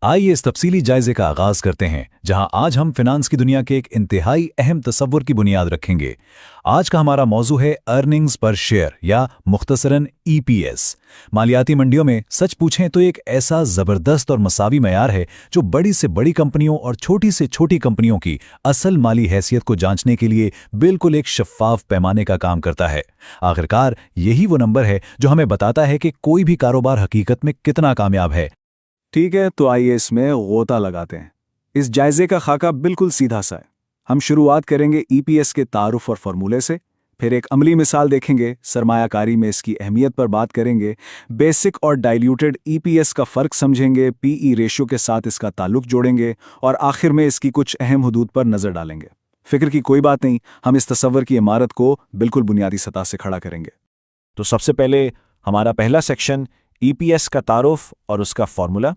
आइए इस तफसीली जायजे का आगाज करते हैं, जहां आज हम फिनांस की दुनिया के एक इंतहाई अहम तस्वुर की बुनियाद रखेंगे। आज का हमारा मौजू है अर्निंग्स पर शेयर या मुख्तसरन ईपीएस। मालियाती मंडियों में सच पूछें तो एक ऐसा जबरदस्त और मसावी मयार है जो बड़ी से बड़ी कंपनियों और छोटी से छोटी कंपनियों की असल माली हैसियत को जांचने के लिए बिल्कुल एक शफ्फाफ पैमाने का काम करता है। आखिरकार यही वो नंबर है जो हमें बताता है कि कोई भी कारोबार हकीकत में कितना कामयाब है। ठीक है, तो आइए इसमें गोता लगाते हैं। इस जायजे का खाका बिल्कुल सीधा सा है। हम शुरुआत करेंगे ईपीएस के तारुफ और फॉर्मूले से, फिर एक अमली मिसाल देखेंगे, सरमायाकारी में इसकी अहमियत पर बात करेंगे, बेसिक और डाइल्यूटेड ईपीएस का फ़र्क समझेंगे, पीई रेशियो के साथ इसका ताल्लुक जोड़ेंगे और आखिर में इसकी कुछ अहम हदूद पर नज़र डालेंगे। फिक्र की कोई बात नहीं, हम इस तसव्वुर की इमारत को बिल्कुल बुनियादी सतह से खड़ा करेंगे। तो सबसे पहले हमारा पहला सेक्शन ईपीएस का तारुफ और उसका फॉर्मूला।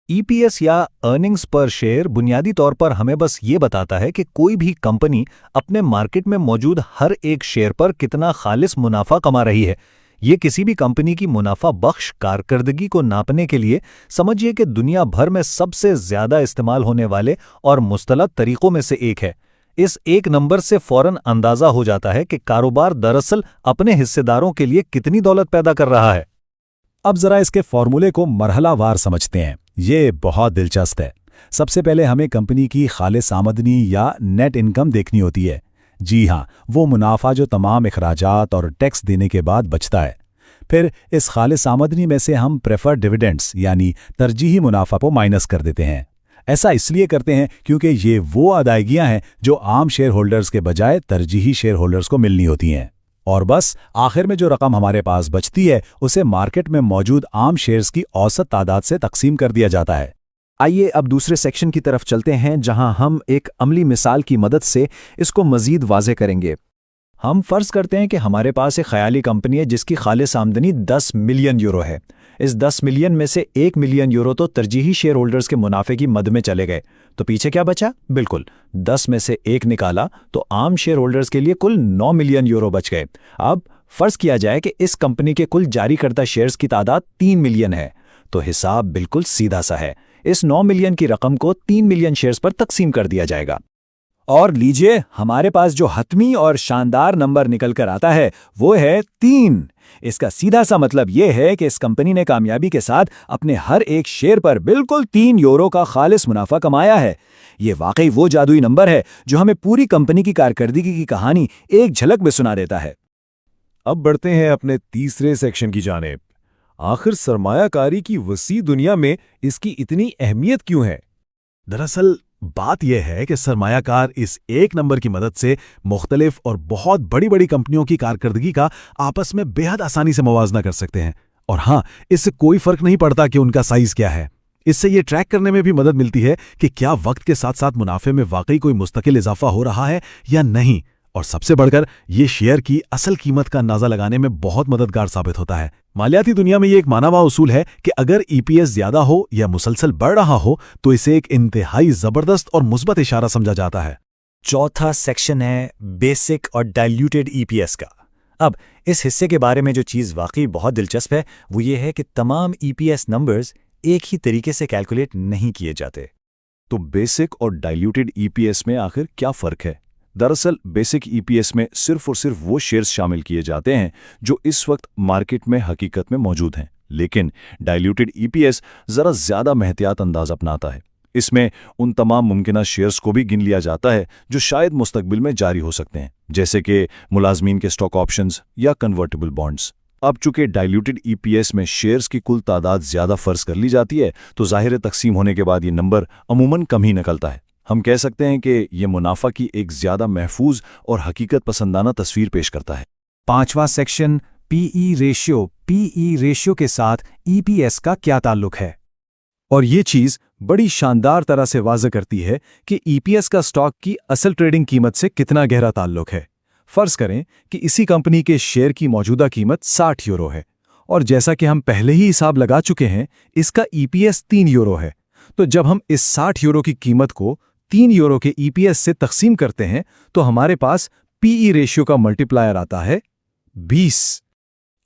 ईपीएस या अर्निंग्स पर शेयर बुनियादी तौर पर हमें बस ये बताता है कि कोई भी कंपनी अपने मार्केट में मौजूद हर एक शेयर पर कितना खालिस मुनाफा कमा रही है। ये किसी भी कंपनी की मुनाफा बख्श कारकर्दगी को नापने के लिए समझिए कि दुनिया भर में सबसे ज्यादा इस्तेमाल होने वाले और मुस्तलद तरीकों में से एक है। इस एक नंबर से फौरन अंदाजा हो जाता है कि कारोबार दरअसल अपने हिस्सेदारों के लिए कितनी दौलत पैदा कर रहा है। अब जरा इसके फॉर्मूले को मरहलावार समझते हैं। ये बहुत दिलचस्प है। सबसे पहले हमें कंपनी की खालिस आमदनी या नेट इनकम देखनी होती है। जी हाँ, वो मुनाफा जो तमाम अखराजात और टैक्स देने के बाद बचता है। फिर इस खालिस आमदनी में से हम प्रेफर्ड डिविडेंड्स यानी तरजीही मुनाफा को माइनस कर देते हैं। ऐसा इसलिए करते हैं क्योंकि ये वो अदायगियां हैं जो आम शेयर होल्डर्स के बजाय तरजीही शेयर होल्डर्स को मिलनी होती हैं। और बस आखिर में जो रकम हमारे पास बचती है उसे मार्केट में मौजूद आम शेयर्स की औसत तादाद से तकसीम कर दिया जाता है। आइए अब दूसरे सेक्शन की तरफ चलते हैं, जहां हम एक अमली मिसाल की मदद से इसको मजीद वाज़े करेंगे। हम फर्ज करते हैं कि हमारे पास एक ख्याली कंपनी है जिसकी खालिस आमदनी 10 मिलियन यूरो है। इस 10 मिलियन में से 1 मिलियन यूरो तो तरजीही शेयर होल्डर्स के मुनाफे की मद में चले गए, तो पीछे क्या बचा? बिल्कुल 10 में से 1 निकाला तो आम शेयर होल्डर्स के लिए कुल 9 मिलियन यूरो बच गए। अब फर्ज किया जाए कि इस कंपनी के कुल जारी करदा शेयर्स की तादाद 3 मिलियन है, तो हिसाब बिल्कुल सीधा सा है। इस 9 मिलियन की रकम को 3 मिलियन शेयर्स पर तकसीम कर दिया जाएगा। और लीजिए, हमारे पास जो हतमी और शानदार नंबर निकल कर आता है वो है 3। इसका सीधा सा मतलब यह है कि इस कंपनी ने कामयाबी के साथ अपने हर एक शेयर पर बिल्कुल 3 यूरो का खालिस मुनाफा कमाया है। ये वाकई वो जादुई नंबर है जो हमें पूरी कंपनी की कारकर्दगी की कहानी एक झलक में सुना देता है। अब बढ़ते हैं अपने तीसरे सेक्शन की जानेब। आखिर सरमायाकारी की वसी दुनिया में इसकी इतनी अहमियत क्यों है? दरअसल बात यह है कि सरमायाकार इस एक नंबर की मदद से मुख्तलिफ और बहुत बड़ी बड़ी कंपनियों की कारकर्दगी का आपस में बेहद आसानी से मुवाजना कर सकते हैं। और हाँ, इससे कोई फर्क नहीं पड़ता कि उनका साइज क्या है। इससे ये ट्रैक करने में भी मदद मिलती है कि क्या वक्त के साथ साथ मुनाफे में वाकई कोई मुस्तकिल इजाफा हो रहा है या नहीं। और सबसे बढ़कर ये शेयर की असल कीमत का अंदाजा लगाने में बहुत मददगार साबित होता है। मालियाती दुनिया में ये एक माना हुआ उसूल है कि अगर ईपीएस ज्यादा हो या मुसलसल बढ़ रहा हो तो इसे एक इंतहाई जबरदस्त और मुस्बत इशारा समझा जाता है। चौथा सेक्शन है बेसिक और डाइल्यूटेड ईपीएस का। अब इस हिस्से के बारे में जो चीज़ वाकई बहुत दिलचस्प है वो ये है कि तमाम ईपीएस नंबर्स एक ही तरीके से कैलकुलेट नहीं किए जाते। तो बेसिक और डाइल्यूटेड ईपीएस में आखिर क्या फ़र्क है? दरअसल बेसिक ईपीएस में सिर्फ और सिर्फ वो शेयर्स शामिल किए जाते हैं जो इस वक्त मार्केट में हकीकत में मौजूद हैं, लेकिन डाइल्यूटेड ईपीएस ज़रा ज़्यादा महतियात अंदाज अपनाता है। इसमें उन तमाम मुमकिना शेयर्स को भी गिन लिया जाता है जो शायद मुस्तकबिल में जारी हो सकते हैं, जैसे कि मुलाजमीन के स्टॉक ऑप्शंस या कन्वर्टेबल बॉन्ड्स। अब चूंकि डाइल्यूटेड ईपीएस में शेयर्स की कुल तादाद ज़्यादा फर्ज कर ली जाती है, तो ज़ाहिर तकसीम होने के बाद ये नंबर अमूमन कम ही निकलता है। हम कह सकते हैं कि ये मुनाफा की एक ज़्यादा महफूज और हकीकत पसंदाना तस्वीर पेश करता है। पांचवा section PE ratio. PE ratio के साथ ईपीएस का क्या ताल्लुक है? और ये चीज़ बड़ी शानदार तरह से वाज़ह करती है कि ईपीएस का स्टॉक की असल ट्रेडिंग कीमत से कितना गहरा ताल्लुक है। फ़र्ज़ करें कि इसी कंपनी के शेयर की मौजूदा कीमत 60 यूरो है, और जैसा कि हम पहले ही हिसाब लगा चुके हैं, इसका ईपीएस 3 यूरो है। तो जब हम इस 60 यूरो की कीमत को 3 यूरो के ईपीएस से तकसीम करते हैं तो हमारे पास पीई रेशियो का मल्टीप्लायर आता है 20।